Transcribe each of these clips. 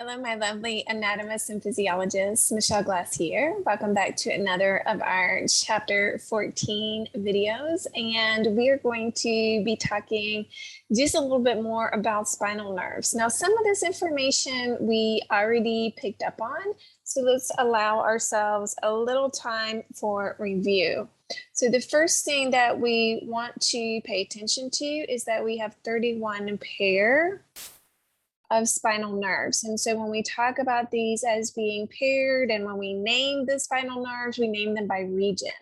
Hello, my lovely anatomists and physiologists. Michele Glass here. Welcome back to another of our chapter 14 videos. And we are going to be talking just a little bit more about spinal nerves. Now, some of this information we already picked up on, so let's allow ourselves a little time for review. So the first thing that we want to pay attention to is that we have 31 pair of spinal nerves. And so when we talk about these as being paired and when we name the spinal nerves, we name them by region.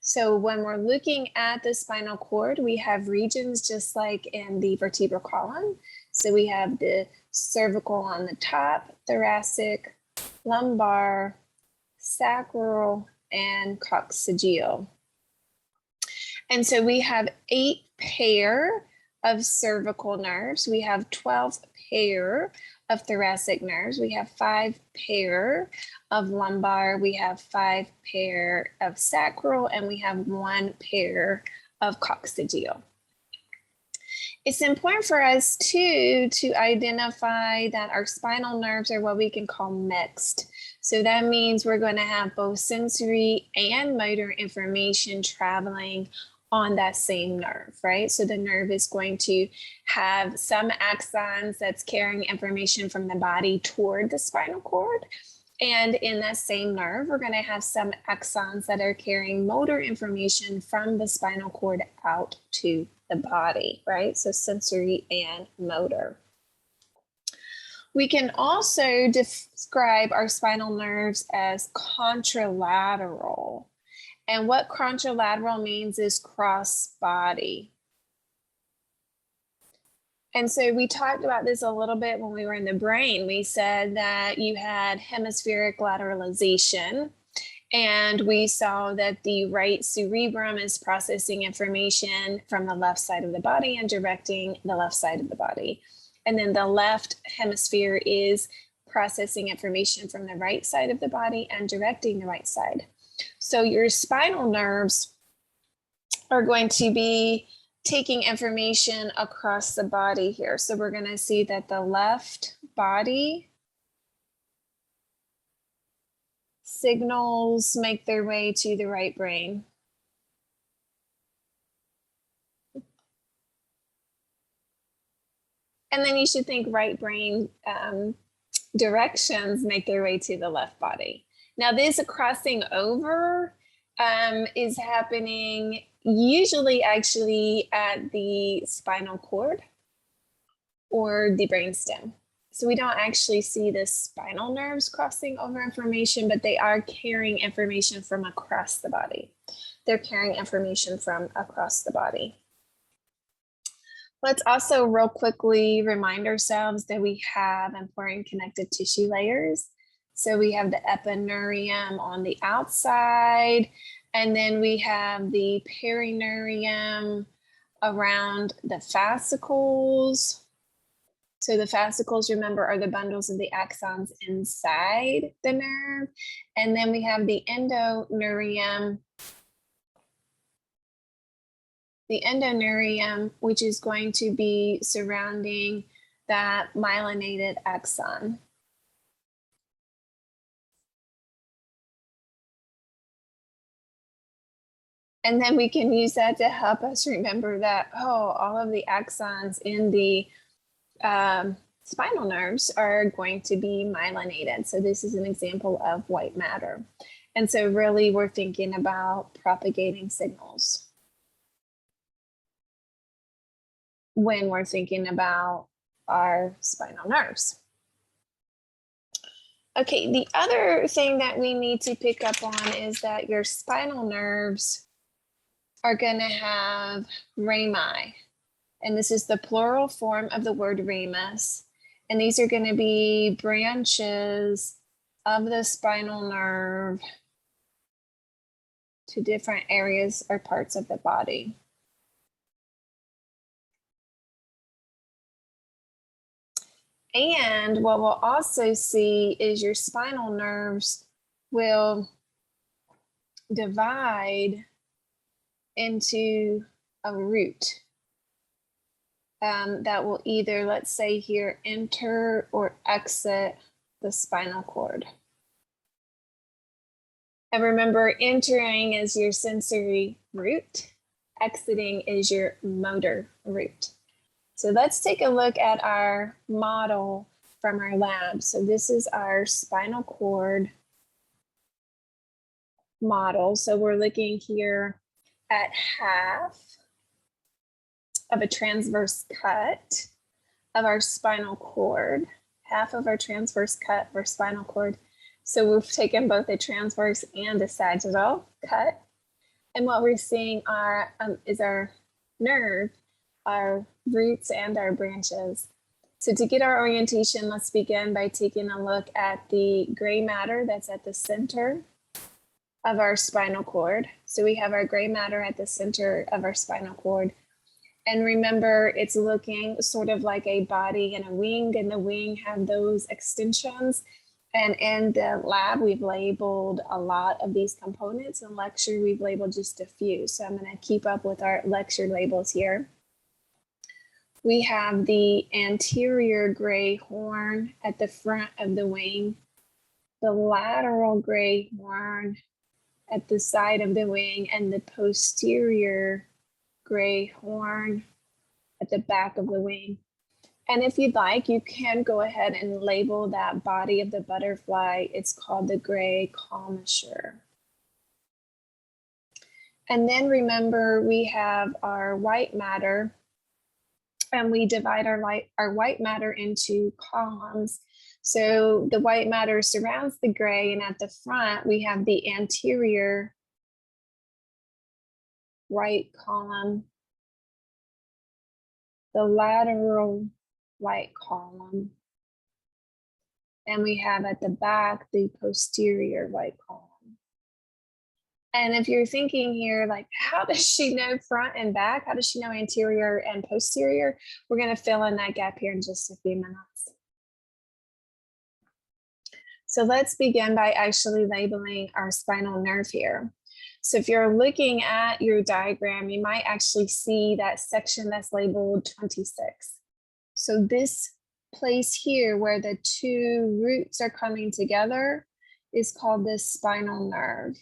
So when we're looking at the spinal cord, we have regions just like in the vertebral column. So we have the cervical on the top, thoracic, lumbar, sacral, and coccygeal. And so we have 8 pair of cervical nerves. We have 12 pair of thoracic nerves. We have 5 pair of lumbar. We have 5 pair of sacral, and we have 1 pair of coccygeal. It's important for us too to identify that our spinal nerves are what we can call mixed. So that means we're going to have both sensory and motor information traveling on that same nerve, right? So the nerve is going to have some axons that's carrying information from the body toward the spinal cord. And in that same nerve, we're going to have some axons that are carrying motor information from the spinal cord out to the body, right? So sensory and motor. We can also describe our spinal nerves as contralateral. And what contralateral means is cross body. And so we talked about this a little bit when we were in the brain. We said that you had hemispheric lateralization, and we saw that the right cerebrum is processing information from the left side of the body and directing the left side of the body. And then the left hemisphere is processing information from the right side of the body and directing the right side. So your spinal nerves are going to be taking information across the body here. So we're going to see that the left body signals make their way to the right brain. And then you should think right brain directions make their way to the left body. Now this crossing over is happening usually actually at the spinal cord or the brainstem. So we don't actually see the spinal nerves crossing over information, but they are carrying information from across the body. They're carrying information from across the body. Let's also real quickly remind ourselves that we have important connective tissue layers. So we have the epineurium on the outside, and then we have the perineurium around the fascicles. So the fascicles, remember, are the bundles of the axons inside the nerve. And then we have the endoneurium. The endoneurium, which is going to be surrounding that myelinated axon. And then we can use that to help us remember that, oh, all of the axons in the spinal nerves are going to be myelinated. So this is an example of white matter. And so really we're thinking about propagating signals when we're thinking about our spinal nerves. Okay, the other thing that we need to pick up on is that your spinal nerves are going to have rami. And this is the plural form of the word ramus. And these are going to be branches of the spinal nerve to different areas or parts of the body. And what we'll also see is your spinal nerves will divide into a root. that will either, let's say here, enter or exit the spinal cord. And remember, entering is your sensory route, exiting is your motor route. So let's take a look at our model from our lab. So this is our spinal cord model. So we're looking here at half of a transverse cut of our spinal cord, half of our transverse cut of our spinal cord. So we've taken both a transverse and a sagittal cut. And what we're seeing is our nerve, our roots and our branches. So to get our orientation, let's begin by taking a look at the gray matter that's at the center of our spinal cord. So we have our gray matter at the center of our spinal cord. And remember, it's looking sort of like a body and a wing, and the wing have those extensions. And in the lab, we've labeled a lot of these components. In lecture, we've labeled just a few. So I'm going to keep up with our lecture labels here. We have the anterior gray horn at the front of the wing, the lateral gray horn at the side of the wing, and the posterior gray horn at the back of the wing. And if you'd like, you can go ahead and label that body of the butterfly. It's called the gray commissure. And then remember, we have our white matter, and we divide our white matter into columns. So the white matter surrounds the gray, and at the front, we have the anterior white column, the lateral white column, and we have at the back the posterior white column. And if you're thinking here, like, how does she know front and back? How does she know anterior and posterior? We're going to fill in that gap here in just a few minutes. So let's begin by actually labeling our spinal nerve here. So if you're looking at your diagram, you might actually see that section that's labeled 26. So this place here where the two roots are coming together is called the spinal nerve.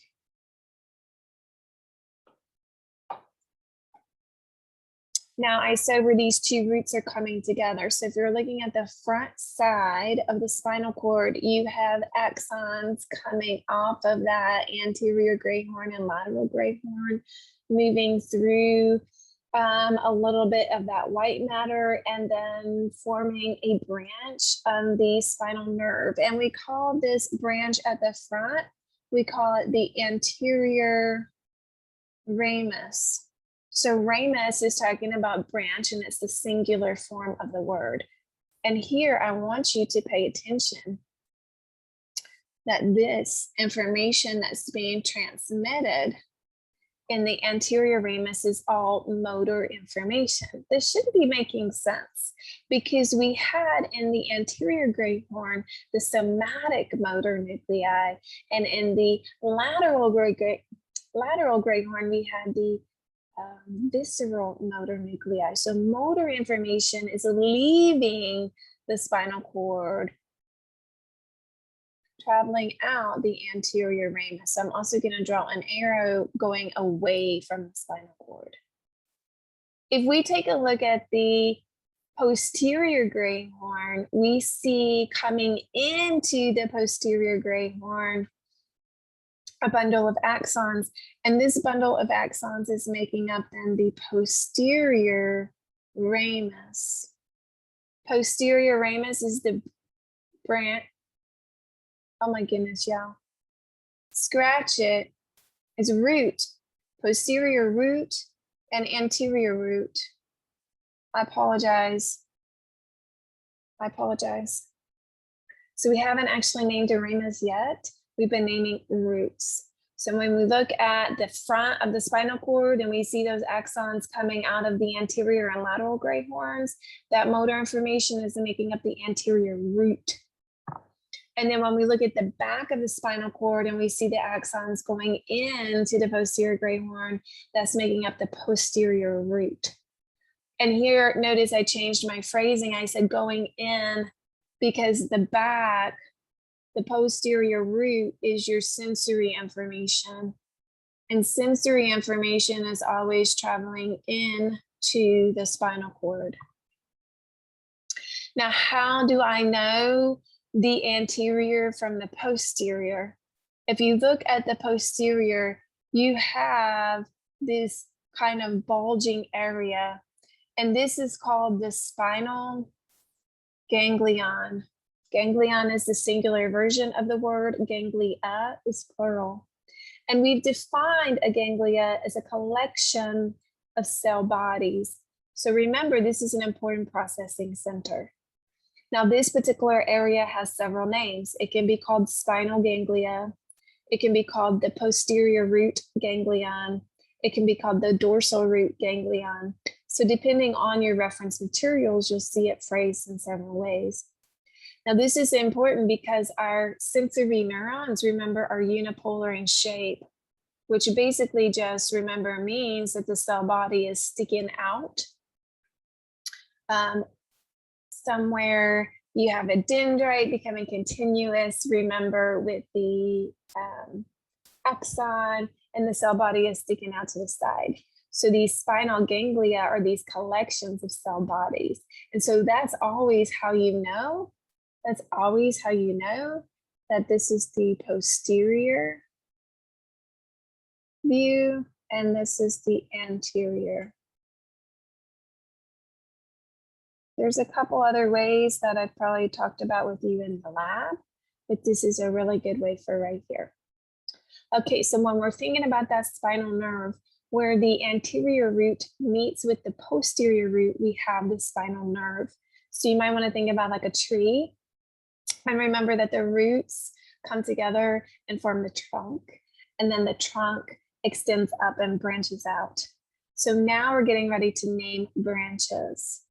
Now I said where these two roots are coming together. So if you're looking at the front side of the spinal cord, you have axons coming off of that anterior gray horn and lateral gray horn, moving through a little bit of that white matter, and then forming a branch of the spinal nerve. And we call this branch at the front, we call it the anterior ramus. So ramus is talking about branch, and it's the singular form of the word. And here I want you to pay attention that this information that's being transmitted in the anterior ramus is all motor information. This should be making sense because we had in the anterior gray horn the somatic motor nuclei, and in the lateral gray horn we had the visceral motor nuclei. So motor information is leaving the spinal cord, traveling out the anterior ramus. I'm also going to draw an arrow going away from the spinal cord. If we take a look at the posterior gray horn, we see coming into the posterior gray horn a bundle of axons, and this bundle of axons is making up then the posterior ramus. Posterior ramus is the branch. Oh my goodness, y'all. Scratch it. It's root, posterior root, and anterior root. I apologize. So we haven't actually named a ramus yet. We've been naming roots. So when we look at the front of the spinal cord and we see those axons coming out of the anterior and lateral gray horns, that motor information is making up the anterior root. And then when we look at the back of the spinal cord and we see the axons going into the posterior gray horn, that's making up the posterior root. And here, notice I changed my phrasing. I said going in because the back, the posterior root is your sensory information. And sensory information is always traveling in to the spinal cord. Now, how do I know the anterior from the posterior? If you look at the posterior, you have this kind of bulging area, and this is called the spinal ganglion. Ganglion is the singular version of the word, ganglia is plural. And we've defined a ganglia as a collection of cell bodies. So remember, this is an important processing center. Now, this particular area has several names. It can be called spinal ganglia. It can be called the posterior root ganglion. It can be called the dorsal root ganglion. So depending on your reference materials, you'll see it phrased in several ways. Now, this is important because our sensory neurons, remember, are unipolar in shape, which basically just, remember, means that the cell body is sticking out. Somewhere you have a dendrite becoming continuous, remember, with the axon, and the cell body is sticking out to the side. So these spinal ganglia are these collections of cell bodies. And so that's always how you know, that's always how you know that this is the posterior view and this is the anterior. There's a couple other ways that I've probably talked about with you in the lab, but this is a really good way for right here. Okay, so when we're thinking about that spinal nerve, where the anterior root meets with the posterior root, we have the spinal nerve. So you might want to think about like a tree, and remember that the roots come together and form the trunk, and then the trunk extends up and branches out. So now we're getting ready to name branches.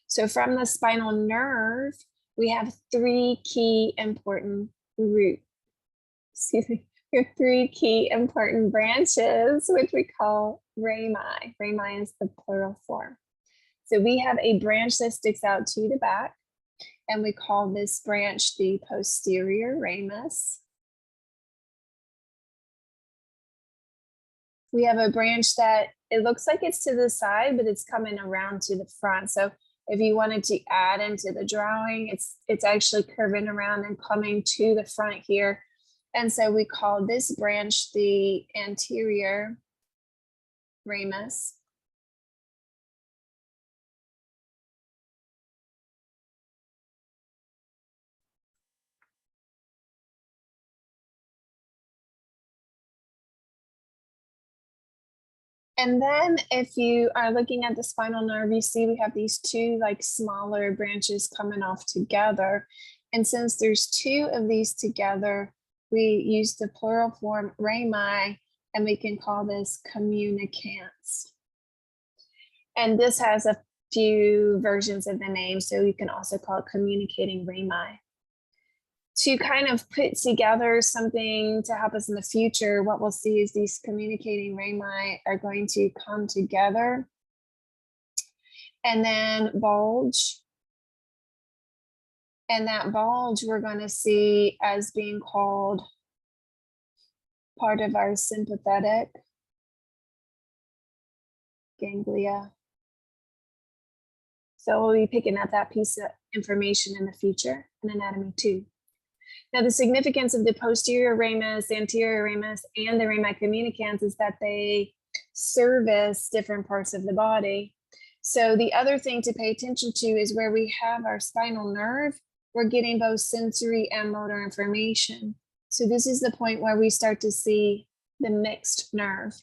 So from the spinal nerve, we have three key important roots. Excuse me. We have three key important branches, which we call rami. Rami is the plural form. So we have a branch that sticks out to the back, and we call this branch the posterior ramus. We have a branch that it looks like it's to the side, but it's coming around to the front. So if you wanted to add into the drawing, it's actually curving around and coming to the front here. And so we call this branch the anterior ramus. And then if you are looking at the spinal nerve, you see we have these two like smaller branches coming off together. And since there's two of these together, we use the plural form rami, and we can call this communicants. And this has a few versions of the name, so you can also call it communicating rami. To kind of put together something to help us in the future, what we'll see is these communicating rami are going to come together and then bulge. And that bulge we're going to see as being called part of our sympathetic ganglia. So we'll be picking up that piece of information in the future in anatomy too. Now, the significance of the posterior ramus, the anterior ramus, and the rami communicans is that they service different parts of the body. So the other thing to pay attention to is where we have our spinal nerve, we're getting both sensory and motor information. So this is the point where we start to see the mixed nerve.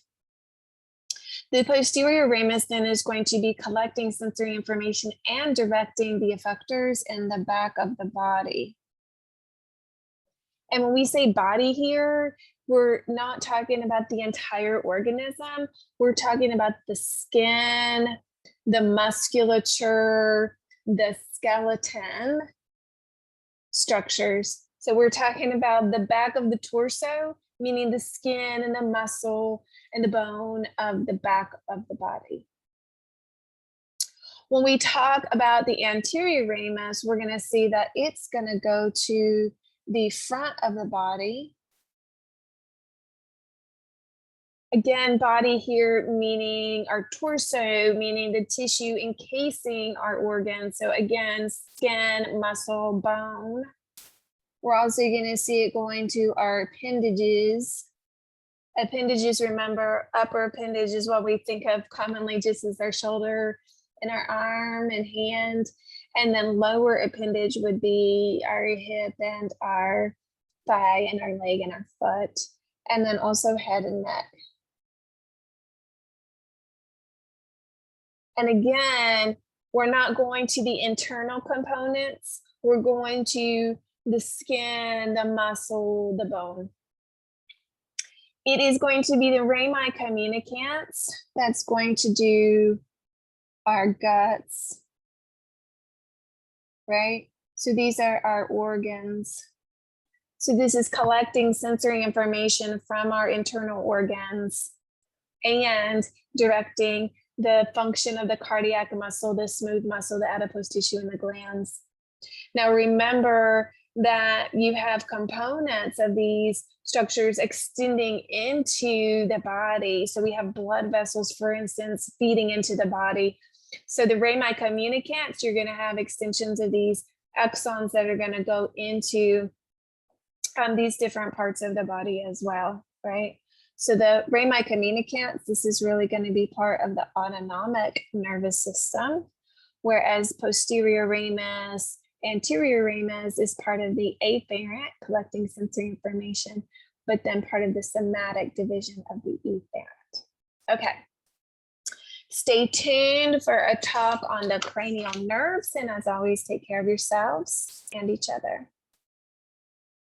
The posterior ramus then is going to be collecting sensory information and directing the effectors in the back of the body. And when we say body here, we're not talking about the entire organism. We're talking about the skin, the musculature, the skeleton structures. So we're talking about the back of the torso, meaning the skin and the muscle and the bone of the back of the body. When we talk about the anterior ramus, we're going to see that it's going to go to the front of the body. Again, body here meaning our torso, meaning the tissue encasing our organs. So again, skin, muscle, bone. We're also going to see it going to our appendages. Appendages, remember, upper appendage is what we think of commonly just as our shoulder and our arm and hand. And then lower appendage would be our hip and our thigh and our leg and our foot. And then also head and neck. And again, we're not going to the internal components. We're going to the skin, the muscle, the bone. It is going to be the rami communicants that's going to do our guts, right? So these are our organs. So this is collecting sensory information from our internal organs and directing the function of the cardiac muscle, the smooth muscle, the adipose tissue, and the glands. Now remember that you have components of these structures extending into the body. So we have blood vessels, for instance, feeding into the body. So the rami communicants, you're going to have extensions of these axons that are going to go into these different parts of the body as well, right? So the rami communicants, this is really going to be part of the autonomic nervous system, whereas posterior ramus, anterior ramus is part of the afferent, collecting sensory information, but then part of the somatic division of the efferent. Okay. Stay tuned for a talk on the cranial nerves, and as always, take care of yourselves and each other.